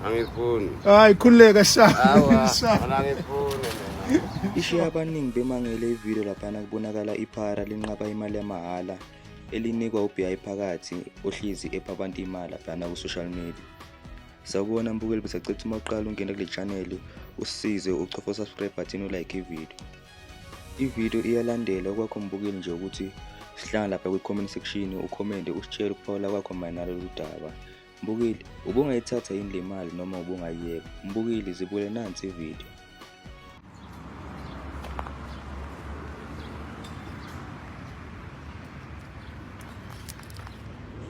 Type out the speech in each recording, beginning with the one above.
Angifuni. Hayi khuleka sha. Awa, Sha. angifuni mina. Ishiya abaningi bemangele ivideo laphana kubonakala iphara linqaba imali yamahhala elinikwa uBI phakathi ohlizi epha abantu imali laphana ku social media. Sawubona mbukeli besacetha uma uqala ungena kule channel usize ucofa subscribe button ulike ivideo. Ivideo iyalandela kwakho mbukeli nje ukuthi sihlanga lapha kwi-comment section ucomment usitshela ukuphawula kwakho mayelana nalolu daba. Mbukeli ubungayithatha yini le mali noma ubungayiyeka? Mbukeli zibule nansi ivideo.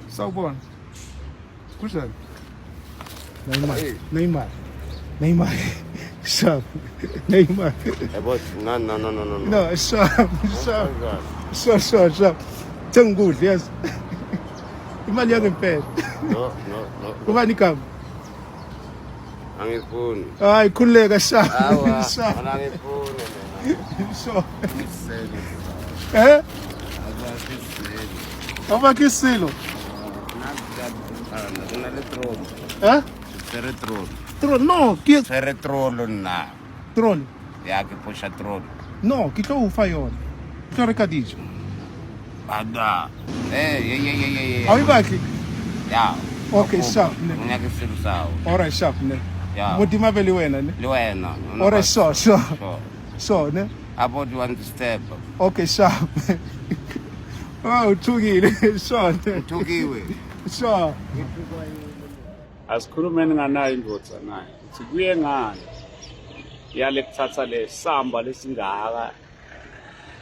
Sawubona. Kunjani? Neymar. Shap. Neymar. But no. No, shap. Thenga ukudla yazi. Imali yangempela. No. Kubani igama? Angifuni. Hayi khuleka sha. Awa, Sha. angifuni mina. So. Eh? Abakisilo. Eh? Troll no, ke Troll na. troll. Ya ke pusha troll. No, ke tlo ufa yona. Tlo reka dijo. Ada. Yeah. Awuyibakhi? Ya. Okay, sharp. Ngiyake silu sawo. Alright, sharp ne. Ya. Modima vele wena ne. Le wena. Alright, sure. Sure. So ne. About you want to step. Okay, sharp. Oh, uthukile. Sure. Uthukiwe. Sure. Asikhulumeni nganayo indvodza naye ukuthi kuye ngani yale kuthatha le samba lesingaka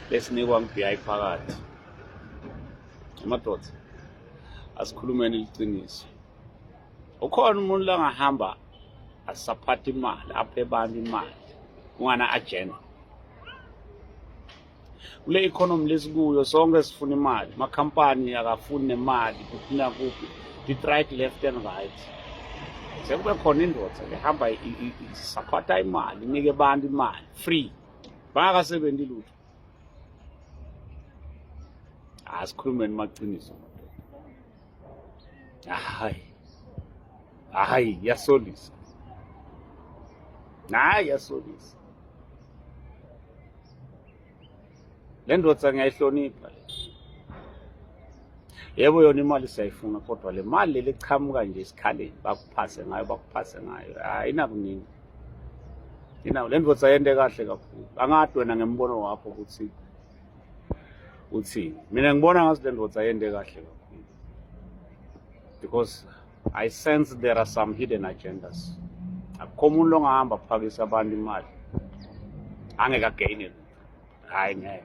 lesinikwa ngu-BI phakathi. Amadoda asikhulumeni iqiniso. Ukhona umuntu langahamba asaphatha imali aphe abantu imali kungana agenda. Kule economy lesikuyo sonke sifuna imali, amakhampani akafuni nemali kuphina kuphi, right left and right. Sekube khona indvodza ehamba isaphatha imali inike abantu imali free bangakasebenzi lutho. Asikhulumeni maqiniso. Hayi yasolisa. Yasolisa. Le ndvodza ngiyayihlonipha. Yebo yona imali siyayifuna kodwa le mali lechamuka nje isikhaleni bakuphase ngayo ayinakunini. Le ndvodza yende kahle kakhulu. Angathi wena ngembono wakho ukuthi uthini. Mina ngibona ngathi le ndvodza yende kahle kakhulu. Because I sense there are some hidden agendas. Akukho umuntu ongahamba phakisa abantu imali angeka gain. Hayi ngeke.